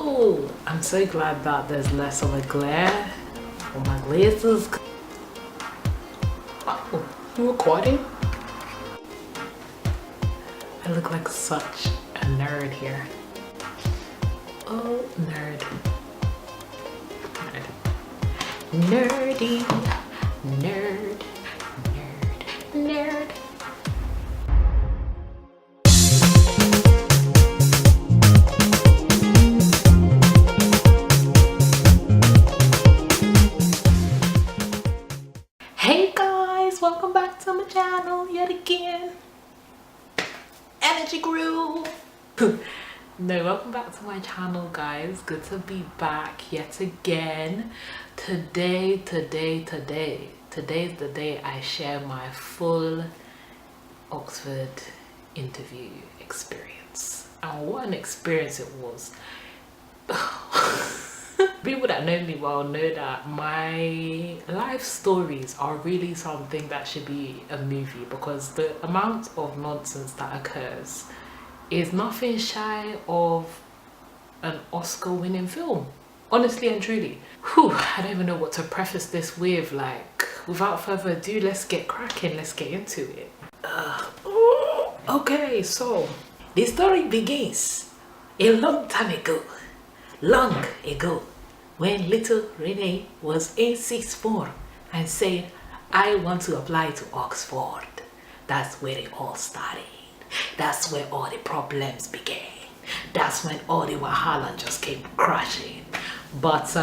Oh, I'm so glad that there's less of a glare on my glasses. Oh, you recording? I look like such a nerd here. Oh, nerd. Nerdy, nerd, nerd, nerd. Hey guys, welcome back to my channel yet again. Energy grew. No, welcome back to my channel, guys. Good to be back yet again. Today's the day I share my full Oxford interview experience. And what an experience it was. People that know me well know that my life stories are really something that should be a movie, because the amount of nonsense that occurs is nothing shy of an Oscar-winning film. Honestly and truly. Whew, I don't even know what to preface this with. Like, without further ado, let's get cracking, let's get into it. Okay, so the story begins a long time ago. Long ago, when little Renee was in sixth form and said, I want to apply to Oxford. That's where it all started. That's where all the problems began. That's when all the wahala just came crashing. But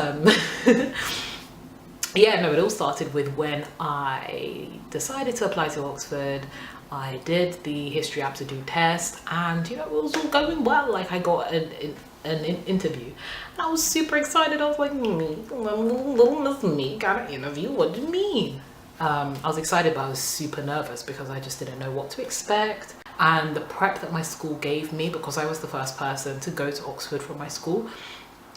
yeah, no, it all started with when I decided to apply to Oxford. I did the history aptitude test, and you know, it was all going well. Like, I got an interview, and I was super excited. I was like, little Miss Me got an interview, what do you mean? I was excited, but I was super nervous because I just didn't know what to expect. And the prep that my school gave me, because I was the first person to go to Oxford from my school,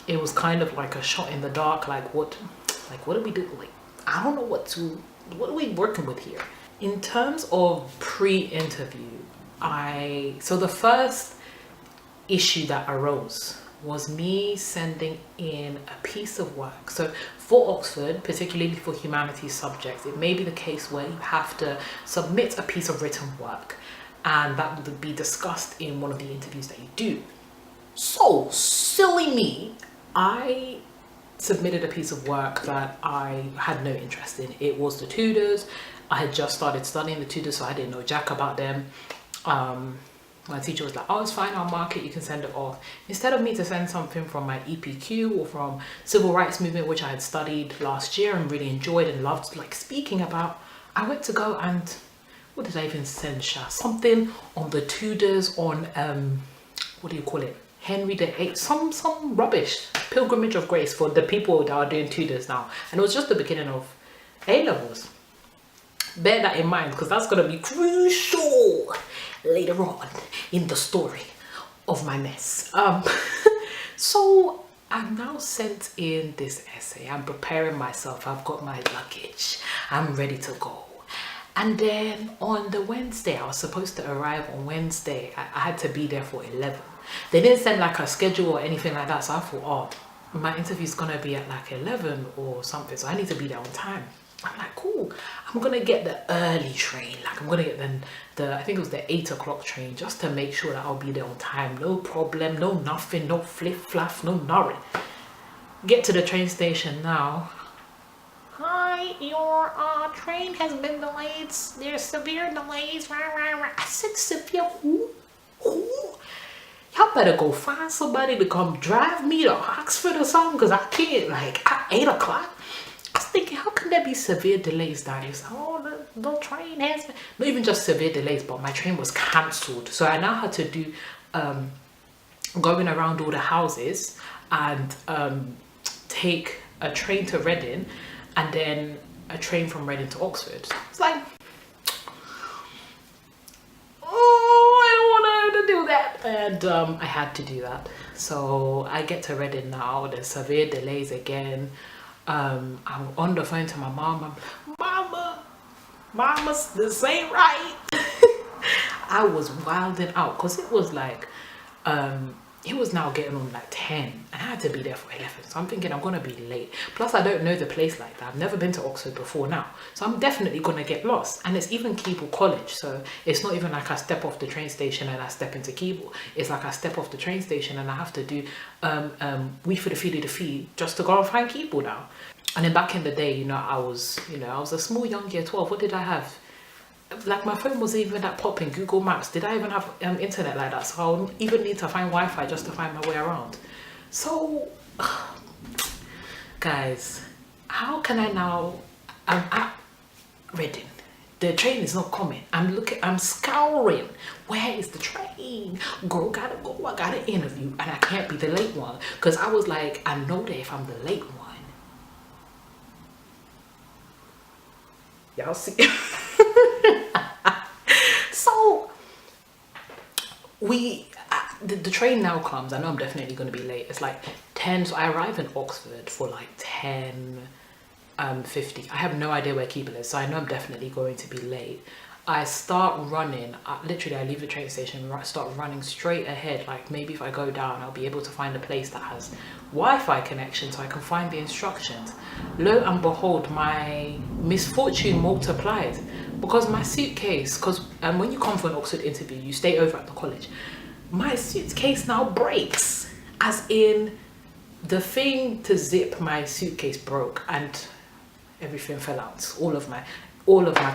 it was kind of like a shot in the dark. Like what do we do? Like, I don't know what are we working with here? In terms of pre-interview, so the first issue that arose was me sending in a piece of work. So for Oxford, particularly for humanities subjects, it may be the case where you have to submit a piece of written work, and that would be discussed in one of the interviews that you do. So silly me, I submitted a piece of work that I had no interest in. It was the Tudors. I had just started studying the Tudors, so I didn't know jack about them. My teacher was like, oh, it's fine, I'll mark it, you can send it off. Instead of me to send something from my EPQ or from civil rights movement, which I had studied last year and really enjoyed and loved like speaking about, I went to go and, what did I even send, Sha? Something on the Tudors, on, what do you call it? Henry VIII, some rubbish, Pilgrimage of Grace for the people that are doing Tudors now. And it was just the beginning of A-levels. Bear that in mind, because that's going to be crucial later on in the story of my mess. So I've now sent in this essay. I'm preparing myself. I've got my luggage. I'm ready to go. And then on the Wednesday, I was supposed to arrive on Wednesday. I had to be there for 11. They didn't send like a schedule or anything like that. So I thought, oh, my interview's going to be at like 11 or something. So I need to be there on time. I'm like, cool, I'm gonna get the early train. Like, I'm gonna get the I think it was the 8 o'clock train, just to make sure that I'll be there on time. No problem, no nothing, no flip-flap, no nothing. Get to the train station now. Hi, your train has been delayed. There's severe delays. I said, severe who? Y'all better go find somebody to come drive me to Oxford or something, because I can't, like, at 8 o'clock. I was thinking, how can there be severe delays, Daddy? Oh, the train has been... Not even just severe delays, but my train was cancelled. So I now had to do going around all the houses and take a train to Reading and then a train from Reading to Oxford. It's like, oh, I don't want to do that. And I had to do that. So I get to Reading now. There's severe delays again. I'm on the phone to my mom. Mama, this ain't right. I was wilding out because it was like it was now getting on like 10 and I had to be there for 11. So I'm thinking I'm gonna be late. Plus I don't know the place like that. I've never been to Oxford before now. So I'm definitely gonna get lost. And it's even Keble College. So it's not even like I step off the train station and I step into Keble. It's like I step off the train station and I have to do wee for the fee just to go and find Keble now. And then back in the day, I was a small young year 12. What did I have? Like my phone wasn't even that popping. Google Maps, did I even have internet like that? So I'll even need to find Wi-Fi just to find my way around. So guys, how can I now? I'm at Reading, the train is not coming. I'm scouring, where is the train? Girl, gotta go, I got an interview and I can't be the late one, because I was like, I know that if I'm the late one, y'all see. So the train now comes. I know I'm definitely going to be late. It's like 10, so I arrive in Oxford for like 10:50. I have no idea where Keble is, so I know I'm definitely going to be late. I start running, literally I leave the train station and start running straight ahead. Like maybe if I go down, I'll be able to find a place that has Wi-Fi connection so I can find the instructions. Lo and behold, my misfortune multiplied, because my suitcase, because when you come for an Oxford interview, you stay over at the college. My suitcase now breaks, as in the thing to zip my suitcase broke and everything fell out. All of my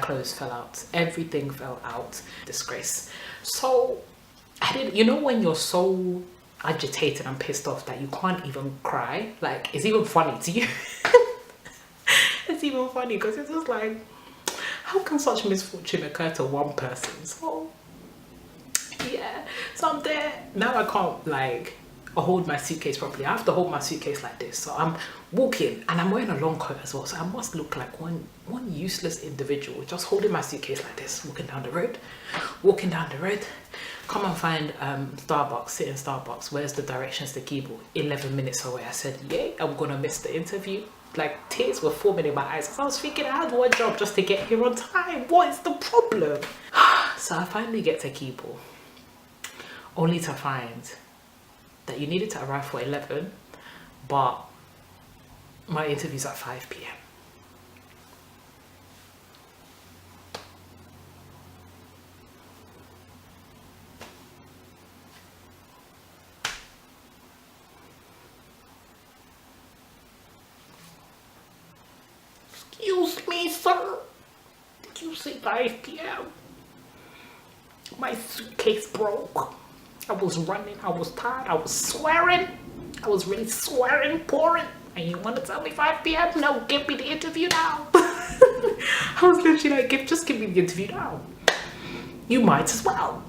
clothes fell out. Everything fell out. Disgrace. So I did, when you're so agitated and pissed off that you can't even cry, like it's even funny to you. It's even funny because it's just like, how can such misfortune occur to one person? So yeah, so I'm there now. I can't like hold my suitcase properly. I have to hold my suitcase like this. So I'm walking and I'm wearing a long coat as well, so I must look like one useless individual just holding my suitcase like this, walking down the road. Come and find Starbucks, sit in Starbucks. Where's the directions to Keble? 11 minutes away. I said, yay, I'm gonna miss the interview. Like tears were forming in my eyes. I was thinking I had one job just to get here on time. What is the problem? So I finally get to Keble, only to find that you needed to arrive for 11, but my interview's at 5 p.m. Excuse me, sir. Did you say 5 p.m.? My suitcase broke. I was running, I was tired, I was swearing. I was really swearing, pouring. And you want to tell me 5 p.m.? No, give me the interview now. I was literally like, just give me the interview now. You might as well.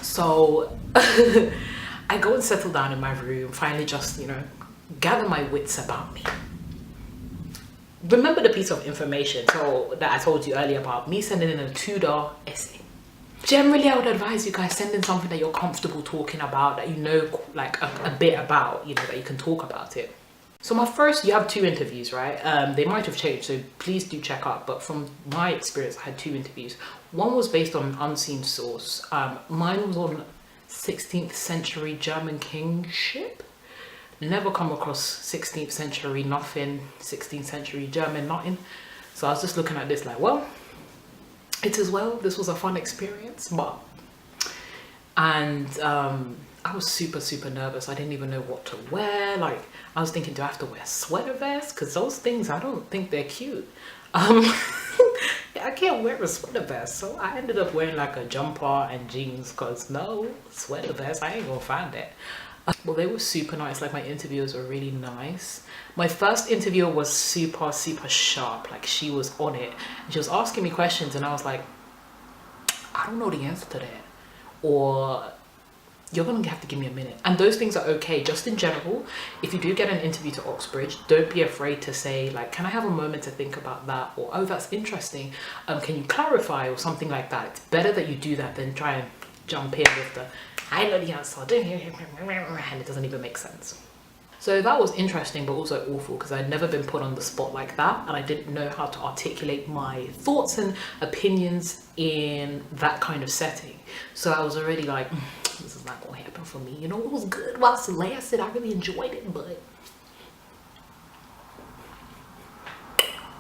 So I go and settle down in my room, finally just, gather my wits about me. Remember the piece of information that I told you earlier about me sending in a Tudor essay. Generally, I would advise you guys send in something that you're comfortable talking about, that you know like a bit about, that you can talk about it. So you have 2 interviews, right? They might have changed, so please do check out. But from my experience, I had 2 interviews. One was based on an unseen source. Mine was on 16th century German kingship. Never come across 16th century nothing, 16th century German nothing. So I was just looking at this like, well, it as well, this was a fun experience, I was super nervous. I didn't even know what to wear. Like I was thinking, do I have to wear a sweater vest? Because those things, I don't think they're cute. I can't wear a sweater vest, so I ended up wearing like a jumper and jeans, because no sweater vest, I ain't gonna find it. Well, they were super nice. Like my interviewers were really nice. My first interviewer was super sharp. Like she was on it. She was asking me questions and I was like, I don't know the answer to that. Or you're gonna have to give me a minute. And those things are okay. Just in general, if you do get an interview to Oxbridge, don't be afraid to say like, can I have a moment to think about that? Or, oh, that's interesting. Can you clarify, or something like that. It's better that you do that than try and jump in with the, I know the answer, and it doesn't even make sense. So that was interesting, but also awful, because I'd never been put on the spot like that, and I didn't know how to articulate my thoughts and opinions in that kind of setting. So I was already like, this is not going to happen for me. You know, it was good whilst it lasted. I really enjoyed it, but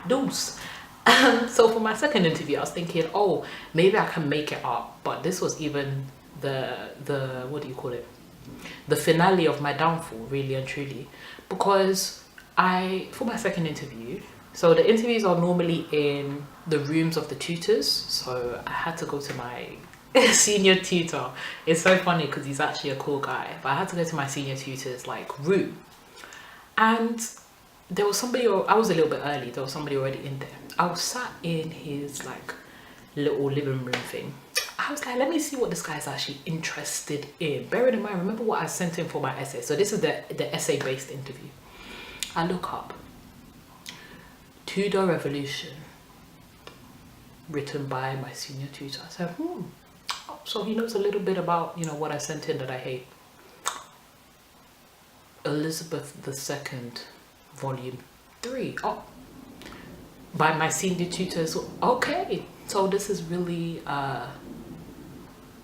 deuce. So for my second interview, I was thinking, oh, maybe I can make it up. But this was even the what do you call it? The finale of my downfall, really and truly, because for my second interview, so the interviews are normally in the rooms of the tutors, so I had to go to my senior tutor. It's so funny because he's actually a cool guy, but I had to go to my senior tutor's like room, and there was somebody, I was a little bit early, there was somebody already in there. I was sat in his like little living room thing. I was like, let me see what this guy's actually interested in. Bearing in mind, remember what I sent him for my essay. So this is the essay-based interview. I look up, Tudor Revolution, written by my senior tutor. I said, oh, so he knows a little bit about, you know, what I sent in that I hate. Elizabeth II, volume 3. Oh, by my senior tutor. So, okay, so this is really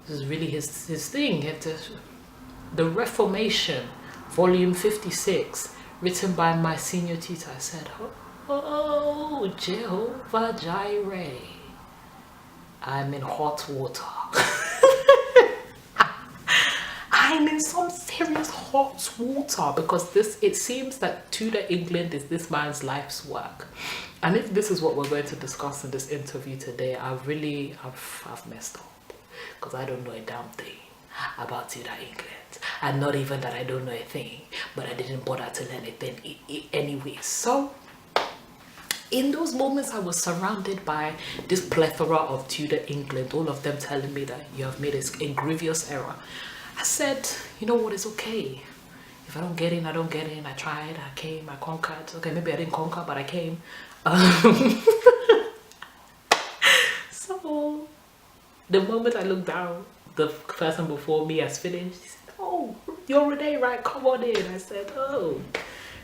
his thing. The Reformation, volume 56, written by my senior tutor. I said, oh, Jehovah Jireh, I'm in hot water. I'm in some serious hot water, because it seems that Tudor England is this man's life's work. And if this is what we're going to discuss in this interview today, I've messed up, because I don't know a damn thing about Tudor England. And not even that I don't know a thing, but I didn't bother to learn it then anyway. So in those moments, I was surrounded by this plethora of Tudor England, all of them telling me that you have made a grievous error. I said, you know what, it's okay. If I don't get in, I don't get in. I tried, I came, I conquered. Okay, maybe I didn't conquer, but I came. So the moment I looked down, the person before me has finished. He said, oh, you're Renee, right? Come on in. I said, oh,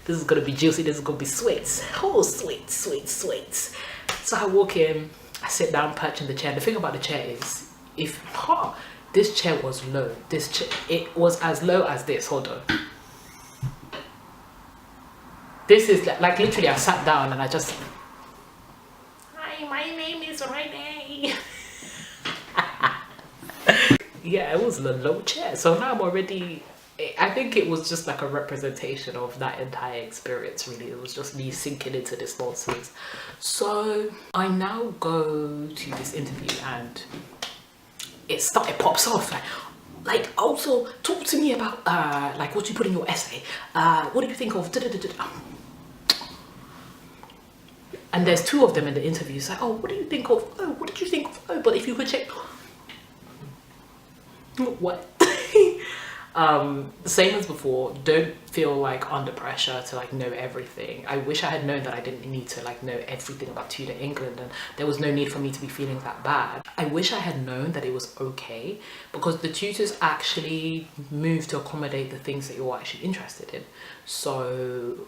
this is gonna be juicy, this is gonna be sweet. Oh, sweet. So I walk in, I sit down, perch in the chair. The thing about the chair is, this chair was low. It was as low as this. Hold on. This is like literally, I sat down and I just, hi, my name is Renee. Yeah, it was a low chair. So now I'm already, I think it was just like a representation of that entire experience, really. It was just me sinking into this nonsense. So I now go to this interview and it pops off. Like, also talk to me about like what you put in your essay. What do you think of and there's two of them in the interview. It's like, oh, what do you think of, oh, what did you think of, oh, but if you could check what? Same as before, don't feel like under pressure to like know everything. I wish I had known that I didn't need to like know everything about Tudor England, and there was no need for me to be feeling that bad. I wish I had known that it was okay, because the tutors actually moved to accommodate the things that you're actually interested in. So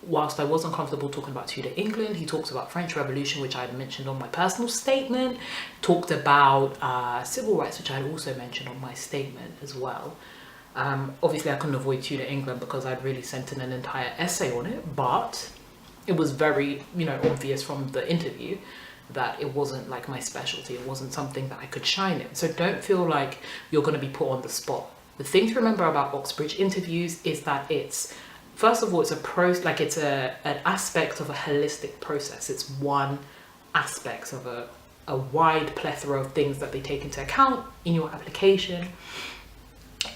whilst I wasn't comfortable talking about Tudor England, he talks about French Revolution, which I had mentioned on my personal statement, talked about civil rights, which I had also mentioned on my statement as well. Obviously I couldn't avoid Tudor England because I'd really sent in an entire essay on it, but it was very, you know, obvious from the interview that it wasn't like my specialty. It wasn't something that I could shine in. So don't feel like you're going to be put on the spot. The thing to remember about Oxbridge interviews is that it's, first of all, it's an aspect of a holistic process. It's one aspect of a wide plethora of things that they take into account in your application.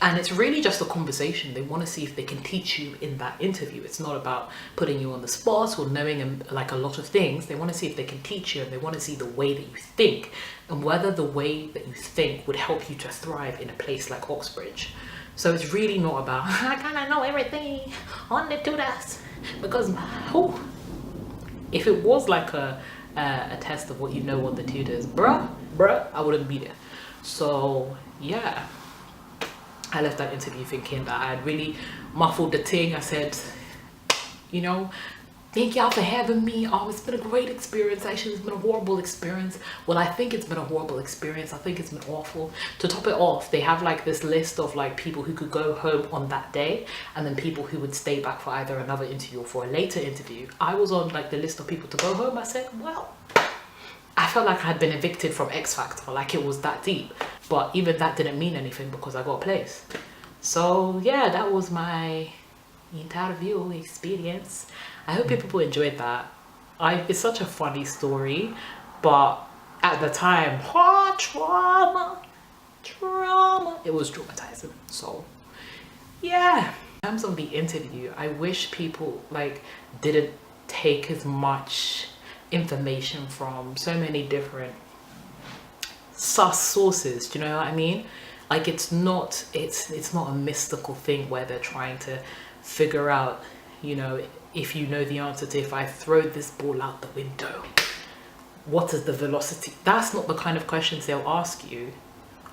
And it's really just a conversation. They want to see if they can teach you in that interview. It's not about putting you on the spot or knowing like a lot of things. They want to see if they can teach you, and they want to see the way that you think and whether the way that you think would help you to thrive in a place like Oxbridge. So it's really not about, I kind of know everything on the tutors, because if it was like a test of what you know on the tutors, bruh, I wouldn't be there. So yeah, I left that interview thinking that I had really muffled the thing. I said, you know. Thank y'all for having me. Oh, it's been a great experience. Actually, it's been a horrible experience. Well, I think it's been a horrible experience. I think it's been awful. To top it off, they have like this list of like people who could go home on that day, and then people who would stay back for either another interview or for a later interview. I was on like the list of people to go home. I said, well, I felt like I had been evicted from X Factor, like it was that deep. But even that didn't mean anything because I got a place. So yeah, that was my interview experience. I hope people enjoyed that. It's such a funny story, but at the time, trauma, it was traumatizing. So yeah, in terms of the interview, I wish people like didn't take as much information from so many different sus sources. Do you know what I mean? Like it's not a mystical thing where they're trying to figure out, you know, if you know the answer to, if I throw this ball out the window, what is the velocity? That's not the kind of questions they'll ask you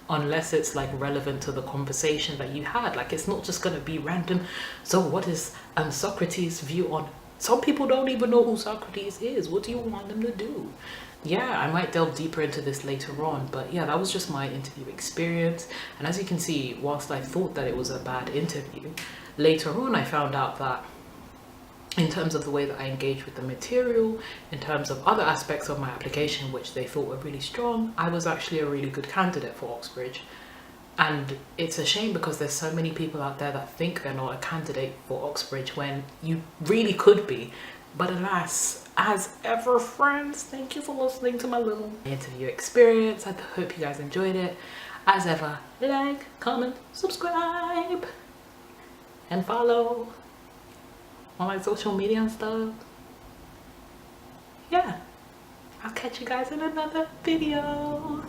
unless it's like relevant to the conversation that you had. Like it's not just going to be random. So what is Socrates' view on, some people don't even know who Socrates is. What do you want them to do? Yeah, I might delve deeper into this later on, but yeah, that was just my interview experience. And as you can see, whilst I thought that it was a bad interview, later on I found out that in terms of the way that I engaged with the material, in terms of other aspects of my application which they thought were really strong, I was actually a really good candidate for Oxbridge. And it's a shame because there's so many people out there that think they're not a candidate for Oxbridge when you really could be. But alas, as ever, friends, thank you for listening to my little interview experience. I hope you guys enjoyed it. As ever, like, comment, subscribe, and follow on my social media and stuff. Yeah, I'll catch you guys in another video.